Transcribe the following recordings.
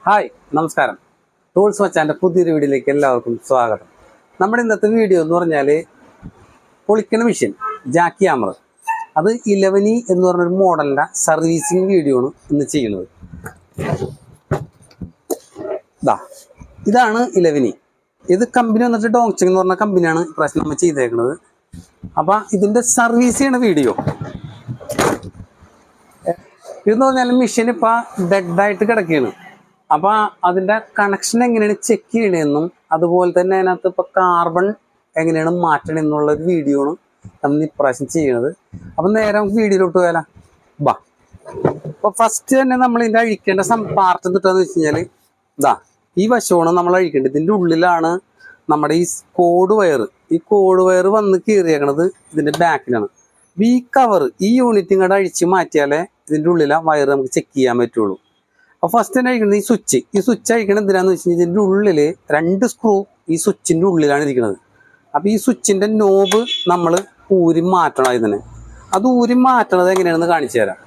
Hi നമസ്കാരം. Tools മച്ചാൻ്റെ പുതിയൊരു വീഡിയോയിലേക്ക് എല്ലാവർക്കും സ്വാഗതം. നമ്മുടെ ഇന്നത്തെ വീഡിയോ എന്ന് പറഞ്ഞാൽ പൊളിക്കണ മെഷീൻ ജാക്കി ഹാമർ, അത് 11E എന്ന് പറഞ്ഞൊരു മോഡലിൻ്റെ സർവീസിങ് വീഡിയോ ആണ് ഇന്ന് ചെയ്യുന്നത്. ഇതാണ് 11E. ഇത് കമ്പനി വന്നിട്ട് ഡോങ്ചങ് എന്ന് പറഞ്ഞ കമ്പനിയാണ് ഇപ്രാവശ്യം നമ്മൾ ചെയ്തേക്കുന്നത്. അപ്പം ഇതിൻ്റെ സർവീസ് ചെയ്യണ വീഡിയോ ഇതെന്ന് പറഞ്ഞാൽ മെഷീൻ ഇപ്പം ഡെഡായിട്ട് കിടക്കുകയാണ്. അപ്പോൾ അതിൻ്റെ കണക്ഷൻ എങ്ങനെയാണ് ചെക്ക് ചെയ്യണമെന്നും അതുപോലെ തന്നെ അതിനകത്ത് ഇപ്പോൾ കാർബൺ എങ്ങനെയാണ് മാറ്റണമെന്നുള്ളൊരു വീഡിയോ ആണ് നമ്മൾ ഇപ്രാവശ്യം ചെയ്യണത്. അപ്പം നേരെ നമുക്ക് വീഡിയോയിലോട്ട് പോയാലോ. അപ്പോൾ ഫസ്റ്റ് തന്നെ നമ്മൾ ഇതിൻ്റെ അഴിക്കേണ്ട പാർട്ട് എന്തിട്ടാന്ന് വെച്ച് കഴിഞ്ഞാൽ ഈ വശമാണ് നമ്മൾ അഴിക്കേണ്ടത്. ഇതിൻ്റെ ഉള്ളിലാണ് നമ്മുടെ ഈ കോഡ് വയർ വന്ന് കീറിയേക്കണത് ഇതിൻ്റെ ബാക്കിലാണ്. അപ്പോൾ ഈ കവർ ഈ യൂണിറ്റ് ഇങ്ങോട്ട് അഴിച്ച് മാറ്റിയാലേ ഇതിൻ്റെ ഉള്ളിലെ വയർ നമുക്ക് ചെക്ക് ചെയ്യാൻ പറ്റുള്ളൂ. അപ്പോൾ ഫസ്റ്റ് തന്നെ അഴിക്കുന്നത് ഈ സ്വിച്ച് അഴിക്കണം എന്തിനാന്ന് വെച്ച് കഴിഞ്ഞാൽ ഇതിൻ്റെ ഉള്ളിൽ 2 സ്ക്രൂ ഈ സ്വിച്ചിൻ്റെ ഉള്ളിലാണ് ഇരിക്കുന്നത്. അപ്പോൾ ഈ സ്വിച്ചിൻ്റെ നോബ് നമ്മൾ ഊരി മാറ്റണം. ഇതിനെ അത് ഊരി മാറ്റണത് എങ്ങനെയാണെന്ന് കാണിച്ചു തരാം.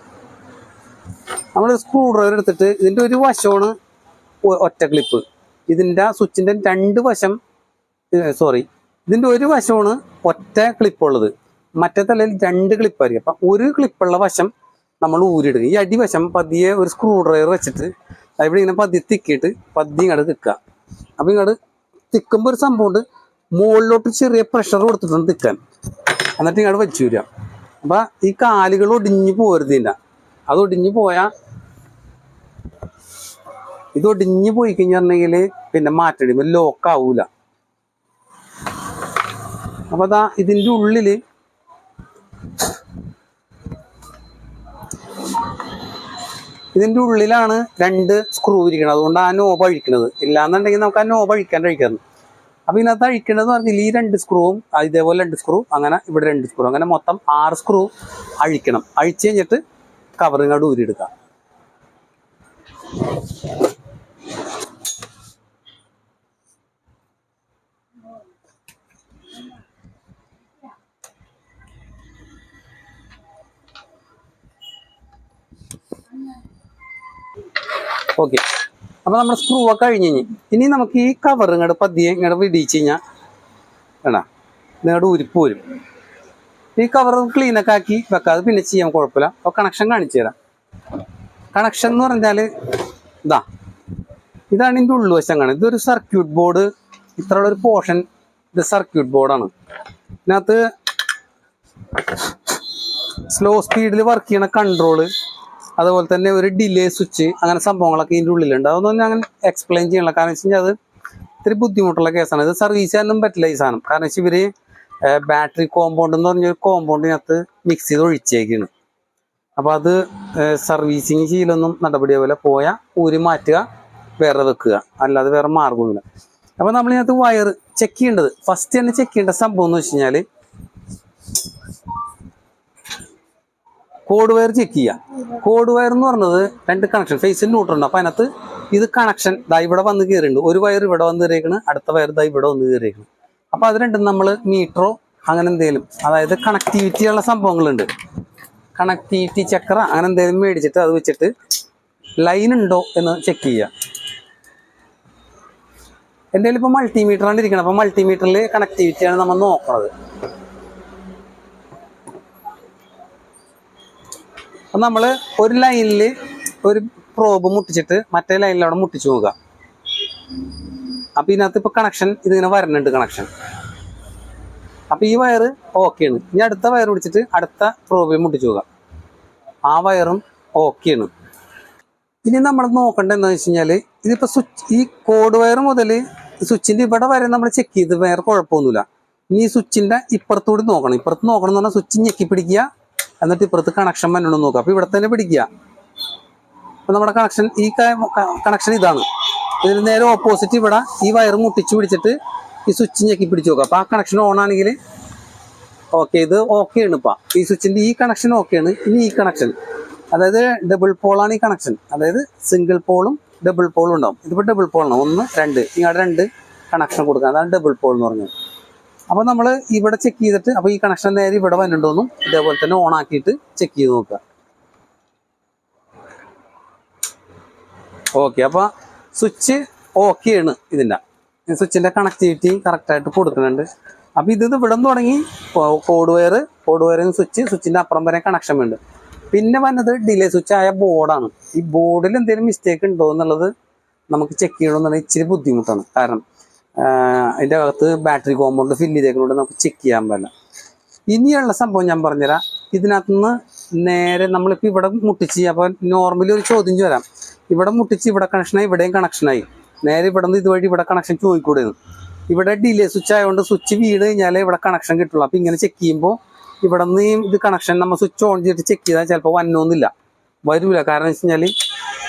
നമ്മൾ സ്ക്രൂ ഡ്രൈവർ എടുത്തിട്ട് ഇതിൻ്റെ ഒരു വശമാണ് ഒറ്റ ക്ലിപ്പ്, ഇതിൻ്റെ സ്വിച്ചിൻ്റെ 2 വശം ഇതിൻ്റെ ഒരു വശമാണ് ഒറ്റ ക്ലിപ്പുള്ളത്, മറ്റേ തലയിൽ 2 ക്ലിപ്പായിരിക്കും. അപ്പം ഒരു ക്ലിപ്പുള്ള വശം നമ്മൾ ഊരിടുക. ഈ അടിവശം പതിയെ ഒരു സ്ക്രൂ ഡ്രൈവർ വെച്ചിട്ട് ഇവിടെ ഇങ്ങനെ പതിയെ തിക്കിയിട്ട് പതിയെ ഇങ്ങോട്ട് തിക്കുക. അപ്പം ഇങ്ങോട്ട് തിക്കുമ്പോൾ ഒരു സംഭവം ഉണ്ട്, മുകളിലോട്ട് ചെറിയ പ്രഷർ കൊടുത്തിട്ടുണ്ട് തിക്കാൻ, എന്നിട്ട് ഇങ്ങോട്ട് വെച്ചു വരിക. അപ്പം ഈ കാലുകൾ ഒടിഞ്ഞു പോരുതില്ല. അത് ഒടിഞ്ഞു പോയാൽ ഇത് ഒടിഞ്ഞു പോയി കഴിഞ്ഞിട്ടുണ്ടെങ്കിൽ പിന്നെ മാറ്റണം, ലോക്കാവൂല. അപ്പം ഇതിൻ്റെ ഉള്ളിൽ ഉള്ളിലാണ് 2 സ്ക്രൂ ഇരിക്കുന്നത്. അതുകൊണ്ട് ആ നോബ് അഴിക്കണത്. ഇല്ലാന്നുണ്ടെങ്കിൽ നമുക്ക് ആ നോബ് അഴിക്കാറുണ്ട്. അപ്പം ഇതിനകത്ത് അഴിക്കണത് പറഞ്ഞാൽ ഈ 2 സ്ക്രൂവും ഇതേപോലെ 2 സ്ക്രൂ, അങ്ങനെ ഇവിടെ 2 സ്ക്രൂ, അങ്ങനെ മൊത്തം 6 സ്ക്രൂ അഴിക്കണം. അഴിച്ച് കഴിഞ്ഞിട്ട് കവറിങ്ങോട്ട് ഊരിയെടുക്കാം. ഓക്കെ, അപ്പോൾ നമ്മുടെ സ്ക്രൂ ഒക്കെ കഴിഞ്ഞ് ഇനി നമുക്ക് ഈ കവർ ഇങ്ങോട്ട് പതിയെ ഇങ്ങോട്ട് വിടിച്ച് കഴിഞ്ഞാൽ നിങ്ങളുടെ ഉരിപ്പ് വരും. ഈ കവർ ക്ലീനൊക്കെ ആക്കി വെക്കാതെ പിന്നെ ചെയ്യാൻ കുഴപ്പമില്ല. അപ്പോൾ കണക്ഷൻ കാണിച്ചു തരാം. കണക്ഷൻ എന്ന് പറഞ്ഞാൽ ഇതാണ് ഇതിൻ്റെ ഉള്ളുവശം കാണുന്നത്. ഇതൊരു സർക്യൂട്ട് ബോർഡ്, ഇത്രയുള്ളൊരു പോർഷൻ ഇത് സർക്യൂട്ട് ബോർഡാണ്. ഇതിനകത്ത് സ്ലോ സ്പീഡിൽ വർക്ക് ചെയ്യണ കൺട്രോള്, അതുപോലെ തന്നെ ഒരു ഡിലേ സ്വിച്ച്, അങ്ങനെ സംഭവങ്ങളൊക്കെ ഇതിൻ്റെ ഉള്ളിലുണ്ട്. അതൊന്നും ഞാൻ എക്സ്പ്ലെയിൻ ചെയ്യണില്ല, കാരണം വെച്ച് കഴിഞ്ഞാൽ അത് ഇത്തിരി ബുദ്ധിമുട്ടുള്ള കേസാണ്. ഇത് സർവീസ് ചെയ്യാനൊന്നും പറ്റില്ല ഈ സാധനം. കാരണം വെച്ചാൽ ഇവർ ബാറ്ററി കോമ്പൗണ്ട് എന്ന് പറഞ്ഞൊരു കോമ്പൗണ്ടിനകത്ത് മിക്സ് ചെയ്ത് ഒഴിച്ചേക്കാണ്. അപ്പോൾ അത് സർവീസിങ് ചെയ്യലൊന്നും നടപടി പോലെ പോയാൽ ഊരി മാറ്റുക, വേറെ വെക്കുക, അല്ലാതെ വേറെ മാർഗമൊന്നുമില്ല. അപ്പോൾ നമ്മളിതിനകത്ത് വയർ ചെക്ക് ചെയ്യേണ്ടത്, ഫസ്റ്റ് തന്നെ ചെക്ക് ചെയ്യേണ്ട സംഭവം എന്ന് വെച്ച് കഴിഞ്ഞാൽ കോഡ് വയർ ചെക്ക് ചെയ്യുക. കോഡ് വയർ എന്ന് പറഞ്ഞത് 2 കണക്ഷൻ ഫേസിൽ ന്യൂട്രൽ. അപ്പോൾ അതിനകത്ത് ഇത് കണക്ഷൻ ഇവിടെ വന്ന് കയറിയിട്ടുണ്ട്. ഒരു വയർ ഇവിടെ വന്ന് കയറിയേക്കണം, അടുത്ത വയർ ഇവിടെ വന്ന് കയറിയേക്കണം. അപ്പോൾ അത് രണ്ടും നമ്മൾ മീറ്ററോ അങ്ങനെ എന്തെങ്കിലും, അതായത് കണക്ടിവിറ്റി ഉള്ള സംഭവങ്ങളുണ്ട്, കണക്ടിവിറ്റി ചക്ര അങ്ങനെ എന്തെങ്കിലും മേടിച്ചിട്ട് അത് വെച്ചിട്ട് ലൈൻ ഉണ്ടോ എന്ന് ചെക്ക് ചെയ്യുക. എൻ്റെ കയ്യിൽ ഇപ്പോൾ മൾട്ടിമീറ്ററാണ് ഇരിക്കണം. അപ്പോൾ മൾട്ടിമീറ്ററിൽ കണക്ടിവിറ്റിയാണ് നമ്മൾ നോക്കുന്നത്. അപ്പം നമ്മൾ ഒരു ലൈനിൽ ഒരു പ്രോബ് മുട്ടിച്ചിട്ട് മറ്റേ ലൈനിൽ അവിടെ മുട്ടിച്ചു നോക്കുക. അപ്പം ഇതിനകത്ത് ഇപ്പോൾ കണക്ഷൻ ഇതിങ്ങനെ വരണുണ്ട് കണക്ഷൻ. അപ്പം ഈ വയർ ഓക്കെയാണ്. ഇനി അടുത്ത വയർ പിടിച്ചിട്ട് അടുത്ത പ്രോബിൽ മുട്ടിച്ചു നോക്കുക, ആ വയറും ഓക്കെയാണ്. ഇനി നമ്മൾ നോക്കേണ്ടത് എന്താണെന്ന് വെച്ച് കഴിഞ്ഞാൽ ഇതിപ്പോൾ ഈ കോഡ് വയർ മുതൽ സ്വിച്ചിൻ്റെ ഇവിടെ വരെ നമ്മൾ ചെക്ക് ചെയ്ത് വേറെ കുഴപ്പമൊന്നുമില്ല. ഇനി ഈ സ്വിച്ചിൻ്റെ ഇപ്പുറത്തൂടി നോക്കണം. ഇപ്പുറത്ത് നോക്കണം എന്ന് പറഞ്ഞാൽ സ്വിച്ച് ഞെക്കി പിടിക്കുക, എന്നിട്ട് ഇപ്പുറത്ത് കണക്ഷൻ വരണം നോക്കുക. അപ്പോൾ ഇവിടെ തന്നെ പിടിക്കുക. അപ്പോൾ നമ്മുടെ കണക്ഷൻ ഈ കണക്ഷൻ ഇതാണ്. ഇതിന് നേരെ ഓപ്പോസിറ്റ് ഇവിടെ ഈ വയർ മുട്ടിച്ച് പിടിച്ചിട്ട് ഈ സ്വിച്ച് ഞെക്കി പിടിച്ച് നോക്കുക. അപ്പോൾ ആ കണക്ഷൻ ഓൺ ആണെങ്കിൽ ഓക്കെ, ഇത് ഓക്കെയാണ്. ഇപ്പം ഈ സ്വിച്ചിൻ്റെ ഈ കണക്ഷൻ ഓക്കെയാണ്. ഇനി ഈ കണക്ഷൻ, അതായത് ഡബിൾ പോളാണ് ഈ കണക്ഷൻ, അതായത് സിംഗിൾ പോളും ഡബിൾ പോളും ഉണ്ടാവും. ഇതിപ്പോൾ ഡബിൾ പോളാണ്, 1 2 ഇങ്ങോട്ട് 2 കണക്ഷൻ കൊടുക്കുക, അതാണ് ഡബിൾ പോൾ എന്ന് പറഞ്ഞത്. അപ്പോൾ നമ്മൾ ഇവിടെ ചെക്ക് ചെയ്തിട്ട് അപ്പോൾ ഈ കണക്ഷൻ നേരെ ഇവിടെ വന്നിട്ടുണ്ടോന്നും ഇതേപോലെ തന്നെ ഓൺ ആക്കിയിട്ട് ചെക്ക് ചെയ്ത് നോക്കുക. ഓക്കെ, അപ്പോൾ സ്വിച്ച് ഓക്കെ ആണ്. ഇതിൻ്റെ സ്വിച്ചിൻ്റെ കണക്ടിവിറ്റി കറക്റ്റായിട്ട് കൊടുക്കുന്നുണ്ട്. അപ്പോൾ ഇത് ഇവിടെ നിന്ന് തുടങ്ങി കോഡ് വയറിന് സ്വിച്ചിൻ്റെ അപ്പുറം വരെ കണക്ഷൻ വേണ്ട. പിന്നെ വന്നത് ഡിലേ സ്വിച്ച് ആയ ബോർഡാണ്. ഈ ബോർഡിൽ എന്തെങ്കിലും മിസ്റ്റേക്ക് ഉണ്ടോ എന്നുള്ളത് നമുക്ക് ചെക്ക് ചെയ്യണമെന്നുണ്ടെങ്കിൽ ഇച്ചിരി ബുദ്ധിമുട്ടാണ്. കാരണം അതിൻ്റെ അകത്ത് ബാറ്ററി കോമ്പൗണ്ട് ഫില്ല് ചെയ്തേക്കുന്നതുകൊണ്ട് നമുക്ക് ചെക്ക് ചെയ്യാൻ പറ്റില്ല. ഇനിയുള്ള സംഭവം ഞാൻ പറഞ്ഞുതരാം. ഇതിനകത്തുനിന്ന് നേരെ നമ്മളിപ്പോൾ ഇവിടെ മുട്ടിച്ച്, അപ്പോൾ നോർമലി ഒരു ചോദ്യം വരാം, ഇവിടെ മുട്ടിച്ച് ഇവിടെ കണക്ഷനായി, ഇവിടെയും കണക്ഷനായി, നേരെ ഇവിടെ നിന്ന് ഇതുവഴി ഇവിടെ കണക്ഷൻ ചോദിക്കൂടെന്ന്. ഇവിടെ ഡിലേ സ്വിച്ച് ആയതുകൊണ്ട് സ്വിച്ച് വീണ് കഴിഞ്ഞാലേ ഇവിടെ കണക്ഷൻ കിട്ടുള്ളൂ. അപ്പോൾ ഇങ്ങനെ ചെക്ക് ചെയ്യുമ്പോൾ ഇവിടെ നിന്ന് ഇത് കണക്ഷൻ നമ്മൾ സ്വിച്ച് ഓൺ ചെയ്തിട്ട് ചെക്ക് ചെയ്താൽ ചിലപ്പോൾ വന്നോന്നില്ല, വരില്ല. കാരണം വെച്ച് കഴിഞ്ഞാൽ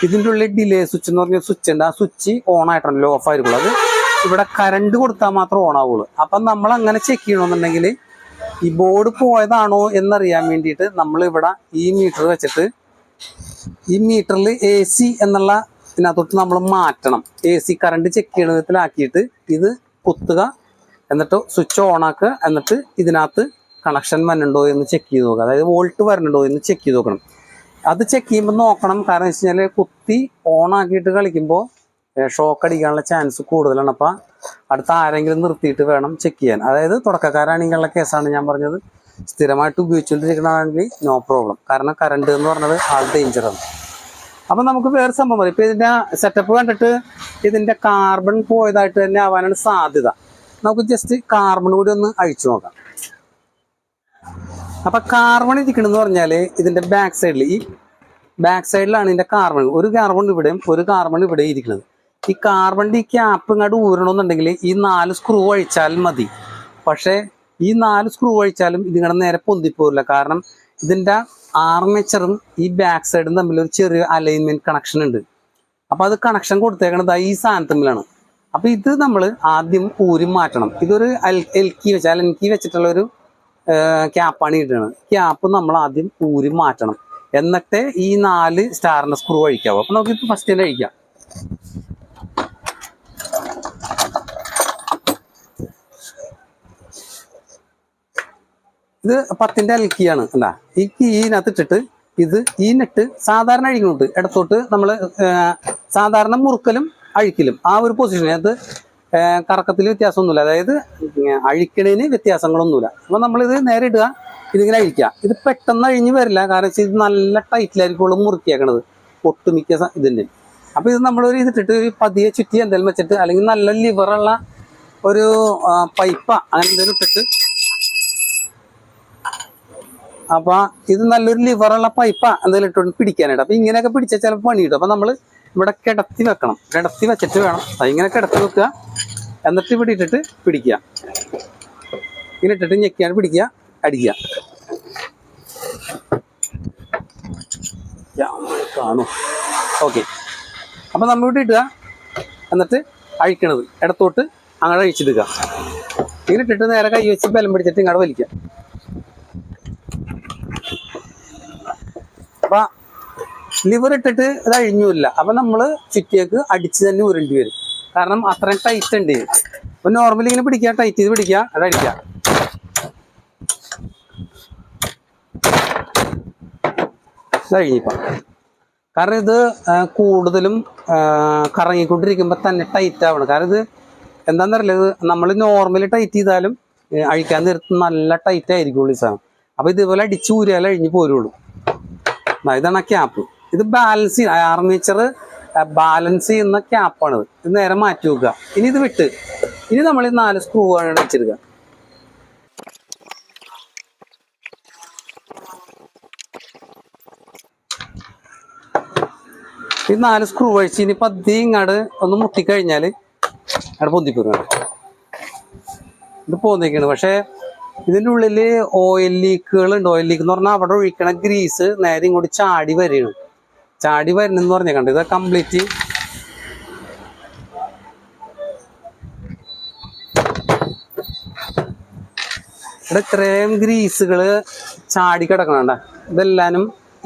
ഇതിൻ്റെ ഉള്ളിൽ ഡിലേ സ്വിച്ച് എന്ന് പറഞ്ഞ സ്വിച്ച് ഉണ്ട്. ആ സ്വിച്ച് ഓൺ ആയിട്ടുണ്ടല്ലോ, ഓഫ് ആയിരിക്കുള്ളൂ. അത് ഇവിടെ കറണ്ട് കൊടുത്താൽ മാത്രം ഓൺ ആവുള്ളൂ. അപ്പം നമ്മൾ അങ്ങനെ ചെക്ക് ചെയ്യണമെന്നുണ്ടെങ്കിൽ ഈ ബോർഡ് പോയതാണോ എന്നറിയാൻ വേണ്ടിയിട്ട് നമ്മൾ ഇവിടെ ഈ മീറ്റർ വെച്ചിട്ട് ഈ മീറ്ററിൽ AC എന്നുള്ള ഇതിനകത്തോട്ട് നമ്മൾ മാറ്റണം. AC കറണ്ട് ചെക്ക് ചെയ്യണ വിധത്തിലാക്കിയിട്ട് ഇത് കുത്തുക, എന്നിട്ട് സ്വിച്ച് ഓൺ ആക്കുക, എന്നിട്ട് ഇതിനകത്ത് കണക്ഷൻ വരുന്നുണ്ടോ എന്ന് ചെക്ക് ചെയ്ത് നോക്കുക. അതായത് വോൾട്ട് വരുന്നുണ്ടോ എന്ന് ചെക്ക് ചെയ്ത് നോക്കണം. അത് ചെക്ക് ചെയ്യുമ്പോൾ നോക്കണം. കാരണം വെച്ച് കഴിഞ്ഞാൽ കുത്തി ഓൺ ആക്കിയിട്ട് കളിക്കുമ്പോൾ ഷോക്ക് അടിക്കാനുള്ള ചാൻസ് കൂടുതലാണ്. അപ്പം അടുത്ത ആരെങ്കിലും നിർത്തിയിട്ട് വേണം ചെക്ക് ചെയ്യാൻ. അതായത് തുടക്കക്കാരാണെങ്കിലുള്ള കേസാണ് ഞാൻ പറഞ്ഞത്. സ്ഥിരമായിട്ട് ഉപയോഗിച്ചുകൊണ്ടിരിക്കണമെങ്കിൽ നോ പ്രോബ്ലം. കാരണം കറണ്ട് എന്ന് പറഞ്ഞത് ആൾ ഡേഞ്ചറാണ്. അപ്പം നമുക്ക് വേറെ സംഭവം പറയും. ഇപ്പം ഇതിൻ്റെ സെറ്റപ്പ് കണ്ടിട്ട് ഇതിൻ്റെ കാർബൺ പോയതായിട്ട് തന്നെ ആവാനാണ് സാധ്യത. നമുക്ക് ജസ്റ്റ് കാർബൺ കൂടി ഒന്ന് അഴിച്ചു നോക്കാം. അപ്പം കാർബൺ ഇരിക്കണമെന്ന് പറഞ്ഞാൽ ഇതിൻ്റെ ബാക്ക് സൈഡിൽ, ഈ ബാക്ക് സൈഡിലാണ് ഇതിൻ്റെ കാർബൺ. ഒരു കാർബൺ ഇവിടെയും ഒരു കാർബൺ ഇവിടെ ഇരിക്കുന്നത്. ഈ കാർബണിൻ്റെ ഈ ക്യാപ്പ് ഇങ്ങോട്ട് ഊരണമെന്നുണ്ടെങ്കിൽ ഈ 4 സ്ക്രൂ അഴിച്ചാലും മതി. പക്ഷേ ഈ 4 സ്ക്രൂ അഴിച്ചാലും ഇതിങ്ങനെ നേരെ പൊന്തിപ്പോരില്ല. കാരണം ഇതിൻ്റെ ആർമേച്ചറും ഈ ബാക്ക് സൈഡും തമ്മിലൊരു ചെറിയ അലൈൻമെൻറ്റ് കണക്ഷൻ ഉണ്ട്. അപ്പോൾ അത് കണക്ഷൻ കൊടുത്തേക്കണത് ഈ സാധനത്തിലാണ്. അപ്പോൾ ഇത് നമ്മൾ ആദ്യം ഊരി മാറ്റണം. ഇതൊരു എൽക്കി വെച്ചിട്ടുള്ളൊരു ക്യാപ്പാണ് ഇടുന്നത്. ക്യാപ്പ് നമ്മൾ ആദ്യം ഊരി മാറ്റണം. എന്നിട്ട് ഈ 4 സ്റ്റാറിൻ്റെ സ്ക്രൂ അഴിക്കാവും. അപ്പോൾ നമുക്കിത് ഫസ്റ്റ് തന്നെ അഴിക്കാം. ഇത് 10ൻ്റെ എൽക്കിയാണ്. അല്ല, ഈ കീനകത്ത് ഇട്ടിട്ട് ഇത് ഈ നെട്ട് സാധാരണ അഴിക്കുന്നുണ്ട്. ഇടത്തോട്ട് നമ്മൾ സാധാരണ മുറുക്കലും അഴിക്കലും ആ ഒരു പൊസിഷൻ, അത് കറക്കത്തിൽ വ്യത്യാസമൊന്നുമില്ല. അതായത് അഴിക്കണതിന് വ്യത്യാസങ്ങളൊന്നുമില്ല. അപ്പോൾ നമ്മളിത് നേരെ ഇടുക, ഇതിങ്ങനെ അഴിക്കുക. ഇത് പെട്ടെന്ന് അഴിഞ്ഞ് വരില്ല. കാരണം വെച്ചാൽ ഇത് നല്ല ടൈറ്റിലായിരിക്കും മുറുക്കിയേക്കണത് ഒട്ടുമിക്ക ഇതിൻ്റെ. അപ്പോൾ ഇത് നമ്മളൊരു ഇതിട്ടിട്ട് ഒരു പതിയെ ചുറ്റി എന്തെങ്കിലും വെച്ചിട്ട്, അല്ലെങ്കിൽ നല്ല ലിവറുള്ള ഒരു പൈപ്പ അങ്ങനെ എന്തെങ്കിലും ഇട്ടിട്ട്, അപ്പോൾ ഇത് നല്ലൊരു ലിവറുള്ള പൈപ്പ എന്തെങ്കിലും ഇട്ടുകൊണ്ട് പിടിക്കാനായിട്ട്. അപ്പോൾ ഇങ്ങനെയൊക്കെ പിടിച്ചാൽ ചിലപ്പോൾ പണി കിട്ടും. അപ്പോൾ നമ്മൾ ഇവിടെ കിടത്തി വെക്കണം. കിടത്തി വെച്ചിട്ട് വേണം, ഇങ്ങനെ കിടത്തി വെക്കുക. എന്നിട്ട് ഇവിടെ ഇട്ടിട്ട് പിടിക്കുക. ഇങ്ങനെ ഇട്ടിട്ട് ഞെക്കിയാണ് പിടിക്കുക, അടിക്കുക. കാണും. ഓക്കെ. അപ്പം നമ്മൾ ഇവിടെ ഇടുക, എന്നിട്ട് അഴിക്കണത് ഇടത്തോട്ട് അങ്ങനെ അഴിച്ചിടുക. ഇങ്ങനെ ഇട്ടിട്ട് നേരെ കൈ വെച്ച് ബലം പിടിച്ചിട്ട് ഇങ്ങോട്ട് വലിക്കുക. അപ്പം ലിവർ ഇട്ടിട്ട് ഇത് അഴിഞ്ഞില്ല. അപ്പം നമ്മൾ ചുറ്റിയേക്ക് അടിച്ച് തന്നെ ഉരുണ്ടി വരും. കാരണം അത്രയും ടൈറ്റ് ഉണ്ട്. അപ്പം നോർമലി ഇങ്ങനെ പിടിക്കുക, ടൈറ്റ് ചെയ്ത് പിടിക്കുക, അത് അടിക്കുക. ഇത് അഴിഞ്ഞിപ്പം. കാരണം ഇത് കൂടുതലും കറങ്ങിക്കൊണ്ടിരിക്കുമ്പോൾ തന്നെ ടൈറ്റ് ആവണം. കാരണം ഇത് എന്താണെന്നറിയില്ല, ഇത് നമ്മൾ നോർമലി ടൈറ്റ് ചെയ്താലും അഴിക്കാൻ നേരത്ത് നല്ല ടൈറ്റ് ആയിരിക്കുള്ളൂ ഈ സാധനം. അപ്പോൾ ഇതുപോലെ അടിച്ച് ഊരിയാലും അഴിഞ്ഞ് പോരുള്ളൂ. ഇതാണ് ആ ക്യാപ്പ്. ഇത് ബാലൻസ് ചെയ്യുക, ആർമേച്ചർ ബാലൻസ് ചെയ്യുന്ന ക്യാപ്പാണിത്. ഇത് നേരെ മാറ്റി വെക്കുക. ഇനി ഇത് വിട്ട് ഇനി നമ്മൾ 4 സ്ക്രൂ ആണ് വെച്ചെടുക്കുക. ഈ 4 സ്ക്രൂ അഴിച്ച് ഇനി പതി ഇങ്ങോട്ട് ഒന്ന് മുട്ടിക്കഴിഞ്ഞാൽ അവിടെ പൊന്തിപ്പോരുകയാണ്. ഇത് പോന്നിരിക്കുകയാണ്. പക്ഷേ ഇതിൻ്റെ ഉള്ളിൽ ഓയിൽ ലീക്കുകളുണ്ട്. ഓയിൽ ലീക്ക് എന്ന് പറഞ്ഞാൽ അവിടെ ഒഴിക്കണ ഗ്രീസ് നേരെ ഇങ്ങോട്ട് ചാടി വരികയാണ്. ചാടി വരുന്നെന്ന് പറഞ്ഞേക്കണ്ട്. ഇത് കംപ്ലീറ്റ് ഇവിടെ ഇത്രയും ഗ്രീസുകൾ ചാടി കിടക്കണണ്ട. ഇതെല്ലാനും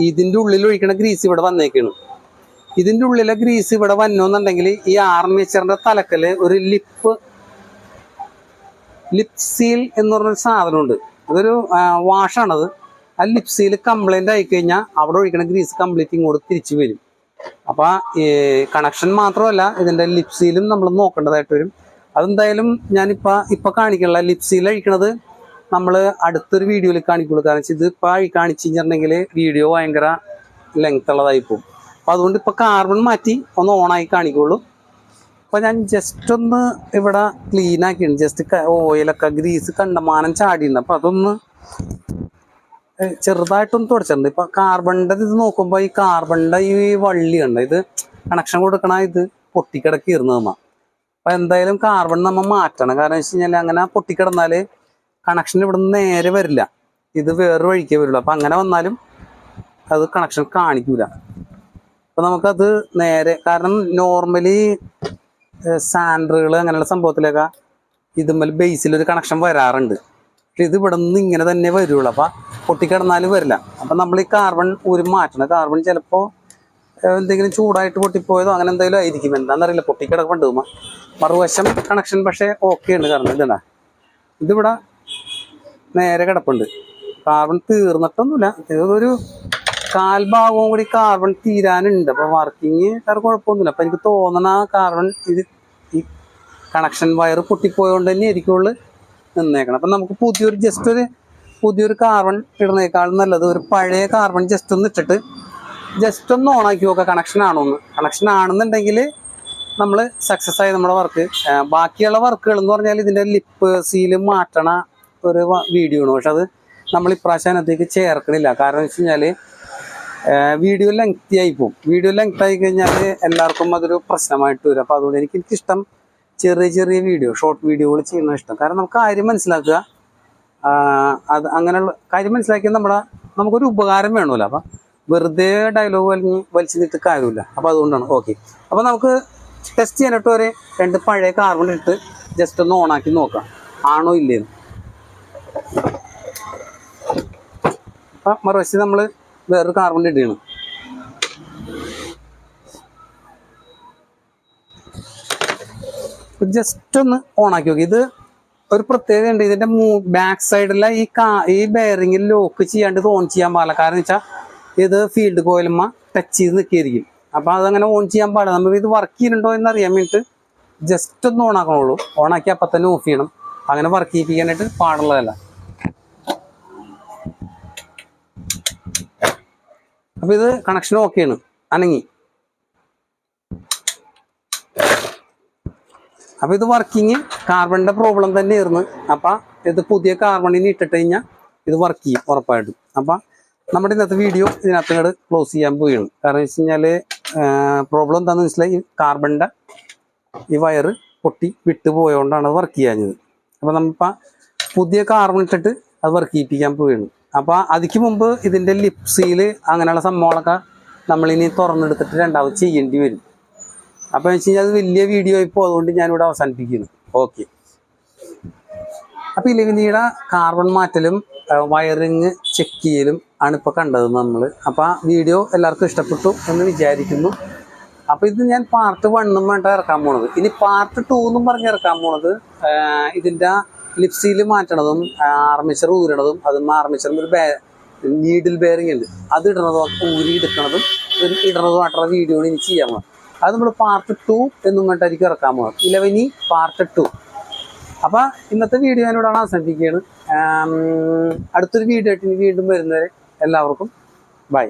ഇതിൻ്റെ ഉള്ളിൽ ഒഴിക്കണ ഗ്രീസ് ഇവിടെ വന്നേക്കാണ്. ഇതിൻ്റെ ഉള്ളിലെ ഗ്രീസ് ഇവിടെ വന്നോന്നുണ്ടെങ്കിൽ ഈ ആർമേച്ചറിൻ്റെ തലക്കൽ ഒരു ലിപ്പ് സീൽ എന്ന് പറഞ്ഞൊരു സാധനമുണ്ട്. അതൊരു വാഷാണത്. ആ ലിപ് സീൽ കംപ്ലൈൻ്റ് ആയിക്കഴിഞ്ഞാൽ അവിടെ ഒഴിക്കണ ഗ്രീസ് കംപ്ലീറ്റ് ഇങ്ങോട്ട് തിരിച്ചു വരും. അപ്പൊ ഈ കണക്ഷൻ മാത്രമല്ല ഇതിന്റെ ലിപ്സിയിലും നമ്മൾ നോക്കേണ്ടതായിട്ട് വരും. അതെന്തായാലും ഞാനിപ്പോ കാണിക്കണില്ല. ലിപ്സിയിൽ അഴിക്കണത് നമ്മൾ അടുത്തൊരു വീഡിയോയിൽ കാണിക്കുള്ളൂ. കാരണം ഇത് ഇപ്പൊ കാണിച്ചു കഴിഞ്ഞിട്ടുണ്ടെങ്കിൽ വീഡിയോ ഭയങ്കര ലെങ്ത് ഉള്ളതായി പോകും. അപ്പൊ അതുകൊണ്ട് ഇപ്പൊ കാർബൺ മാറ്റി ഒന്ന് ഓണായി കാണിക്കുള്ളൂ. അപ്പൊ ഞാൻ ജസ്റ്റ് ഒന്ന് ഇവിടെ ക്ലീൻ ആക്കിയിട്ടുണ്ട്. ജസ്റ്റ് ഓയിലൊക്കെ ഗ്രീസ് കണ്ടമാനം ചാടിയിട്ടുണ്ട്. അപ്പൊ അതൊന്ന് ചെറുതായിട്ടൊന്ന് തുടച്ചിട്ടുണ്ട്. ഇപ്പൊ കാർബണിന്റെ ഇത് നോക്കുമ്പോ ഈ കാർബണിന്റെ ഈ വള്ളി കണ്ട ഇത് കണക്ഷൻ കൊടുക്കണ ഇത് പൊട്ടിക്കിടക്കിരുന്നു നമ്മ. അപ്പൊ എന്തായാലും കാർബൺ നമ്മ മാറ്റണം. കാരണം വെച്ച് കഴിഞ്ഞാൽ അങ്ങനെ പൊട്ടിക്കിടന്നാല് കണക്ഷൻ ഇവിടെ നിന്ന് നേരെ വരില്ല, ഇത് വേറൊരു വഴിക്കേ വരുള്ളൂ. അപ്പൊ അങ്ങനെ വന്നാലും അത് കണക്ഷൻ കാണിക്കൂല. അപ്പൊ നമുക്കത് നേരെ, കാരണം നോർമലി സാൻഡറുകൾ അങ്ങനെയുള്ള സംഭവത്തിലൊക്കെ ഇതുമ്മൽ ബേസിലൊരു കണക്ഷൻ വരാറുണ്ട്. പക്ഷെ ഇത് ഇവിടെ നിന്ന് ഇങ്ങനെ തന്നെ വരുള്ളൂ. അപ്പൊ പൊട്ടിക്കിടന്നാലും വരില്ല. അപ്പൊ നമ്മൾ ഈ കാർബൺ മാറ്റണം. കാർബൺ ചിലപ്പോ എന്തെങ്കിലും ചൂടായിട്ട് പൊട്ടിപ്പോയതോ അങ്ങനെ എന്തെങ്കിലും ആയിരിക്കും, എന്താണെന്നറിയില്ല. പൊട്ടിക്കിടപ്പുണ്ട് മറുവശം കണക്ഷൻ പക്ഷെ ഓക്കെ ഉണ്ട്. കാരണം ഇതെന്താ ഇതിവിടെ നേരെ കിടപ്പുണ്ട്. കാർബൺ തീർന്നിട്ടൊന്നുമില്ല, ഇതൊരു കാൽഭാഗവും കൂടി കാർബൺ തീരാനുണ്ട്. അപ്പൊ വർക്കിങ് വേറെ കുഴപ്പമൊന്നുമില്ല. അപ്പൊ എനിക്ക് തോന്നണ കാർബൺ ഇത് ഈ കണക്ഷൻ വയർ പൊട്ടിപ്പോയോണ്ട് തന്നെ ആയിരിക്കുള്ളൂ നിന്നേക്കണം. അപ്പൊ നമുക്ക് പുതിയൊരു കാർബൺ ഇടുന്നേക്കാളും നല്ലത് ഒരു പഴയ കാർബൺ ജസ്റ്റ് ഒന്ന് ഇട്ടിട്ട് ജസ്റ്റ് ഒന്ന് ഓണാക്കി നോക്കുക കണക്ഷൻ ആണോന്ന്. കണക്ഷൻ ആണെന്നുണ്ടെങ്കിൽ നമ്മൾ സക്സസ് ആയി നമ്മുടെ വർക്ക്. ബാക്കിയുള്ള വർക്കുകൾ എന്ന് പറഞ്ഞാൽ ഇതിന്റെ ലിപ്പ് സീല് മാറ്റണ ഒരു വീഡിയോ ആണ്. പക്ഷെ അത് നമ്മൾ ഇപ്രാവശ്യം അതിനകത്തേക്ക് ചേർക്കണില്ല. കാരണം വെച്ച് കഴിഞ്ഞാല് വീഡിയോ ലെങ്തി ആയി പോകും. വീഡിയോ ലെങ്ത് ആയി കഴിഞ്ഞാൽ എല്ലാവർക്കും അതൊരു പ്രശ്നമായിട്ട് വരും. അപ്പൊ അതുകൊണ്ട് എനിക്കിഷ്ടം ചെറിയ വീഡിയോ, ഷോർട്ട് വീഡിയോകൾ ചെയ്യുന്നത് ഇഷ്ടം. കാരണം നമുക്ക് കാര്യം മനസ്സിലാക്കുക, അത് അങ്ങനെയുള്ള കാര്യം മനസ്സിലാക്കിയാൽ നമുക്കൊരു ഉപകാരം വേണമല്ലോ. അപ്പൊ വെറുതെ ഡയലോഗ് വലിച്ചു നിന്നിട്ട് കാര്യമില്ല. അപ്പൊ അതുകൊണ്ടാണ്. ഓക്കെ, അപ്പൊ നമുക്ക് ടെസ്റ്റ് ചെയ്യാനായിട്ട് ഒരു 2 പഴയ കാർബൺ ഇട്ട് ജസ്റ്റ് ഒന്ന് ഓണാക്കി നോക്കാം ആണോ ഇല്ലേന്ന്. അപ്പൊ മറുവശം നമ്മൾ വേറൊരു കാർബൺ ഇടുകയാണ്. ജസ്റ്റ് ഒന്ന് ഓണാക്കി നോക്കി. ഇത് ഒരു പ്രത്യേകത ഉണ്ട്. ഇതിന്റെ ബാക്ക് സൈഡിലെ ഈ ബെയറിംഗിൽ ലോക്ക് ചെയ്യാണ്ട് ഇത് ഓൺ ചെയ്യാൻ പാടില്ല. കാരണം വെച്ചാൽ ഇത് ഫീൽഡ് കോയിലുമ്മ ടച്ച് ചെയ്ത് നിൽക്കിയിരിക്കും. അപ്പൊ അതങ്ങനെ ഓൺ ചെയ്യാൻ പാടില്ല. നമ്മൾ ഇത് വർക്ക് ചെയ്യുന്നുണ്ടോ എന്ന് അറിയാൻ വേണ്ടിയിട്ട് ജസ്റ്റ് ഒന്ന് ഓണാക്കണുള്ളൂ. ഓണാക്കി അപ്പം തന്നെ ഓഫ് ചെയ്യണം. അങ്ങനെ വർക്ക് ചെയ്യിപ്പിക്കാനായിട്ട് പാടുള്ളതല്ല. അപ്പൊ ഇത് കണക്ഷൻ ഓക്കെയാണ്, അനങ്ങി. അപ്പൊ ഇത് വർക്കിങ് കാർബണിന്റെ പ്രോബ്ലം തന്നെയായിരുന്നു. അപ്പൊ ഇത് പുതിയ കാർബണിന് ഇട്ടിട്ട് കഴിഞ്ഞാൽ ഇത് വർക്ക് ചെയ്യും ഉറപ്പായിട്ടും. അപ്പൊ നമ്മുടെ ഇന്നത്തെ വീഡിയോ ഇതിനകത്ത് ക്ലോസ് ചെയ്യാൻ പോവുകയാണ്. കാരണം വെച്ച് കഴിഞ്ഞാല് പ്രോബ്ലം എന്താണെന്ന് മനസ്സിലായി, ഈ കാർബണിന്റെ ഈ വയറ് പൊട്ടി വിട്ടു പോയോണ്ടാണ് അത് വർക്ക് ചെയ്യാഞ്ഞത്. അപ്പൊ നമ്മളിപ്പോൾ പുതിയ കാർബൺ ഇട്ടിട്ട് അത് വർക്ക് ചെയ്യിപ്പിക്കാൻ പോവുകയാണ്. അപ്പൊ അതിക്ക് മുമ്പ് ഇതിന്റെ ലിപ്സിൽ അങ്ങനെയുള്ള സംഭവങ്ങളൊക്കെ നമ്മളിനി തുറന്നെടുത്തിട്ട് രണ്ടാമത് ചെയ്യേണ്ടി വരും. അപ്പൊ വെച്ച് കഴിഞ്ഞാൽ അത് വലിയ വീഡിയോ ഇപ്പോൾ, അതുകൊണ്ട് ഞാനിവിടെ അവസാനിപ്പിക്കുന്നു. ഓക്കെ, അപ്പൊ ഇലവിനിയുടെ കാർബൺ മാറ്റലും വയറിങ് ചെക്ക് ചെയ്യലും ആണ് ഇപ്പോൾ കണ്ടത് നമ്മൾ. അപ്പൊ ആ വീഡിയോ എല്ലാവർക്കും ഇഷ്ടപ്പെട്ടു എന്ന് വിചാരിക്കുന്നു. അപ്പൊ ഇത് ഞാൻ പാർട്ട് 1 വേണ്ട ഇറക്കാൻ പോണത്. ഇനി പാർട്ട് 2 എന്നും പറഞ്ഞ് ഇറക്കാൻ പോണത് ഇതിന്റെ ലിപ്സിൽ മാറ്റണതും ആർമേച്ചർ ഊരണതും, അതും ആർമേച്ചറിന് ഒരു നീഡിൽ ബെയറിംഗ് ഉണ്ട്, അത് ഇടണതും ഊരി എടുക്കണതും ഇടണതുമായിട്ടുള്ള വീഡിയോ ഇനി ചെയ്യാൻ പോകണം. അത് നമ്മൾ പാർട്ട് 2 എന്നും വേണ്ടായിരിക്കും ഇറക്കാൻ പോകണം. 11 പാർട്ട് 2. അപ്പൊ ഇന്നത്തെ വീഡിയോ ഞാനിവിടെ അവസാനിപ്പിക്കുകയാണ്. അടുത്തൊരു വീഡിയോ ആയിട്ട് ഇനി വീണ്ടും വരുന്നവരെ എല്ലാവർക്കും ബൈ.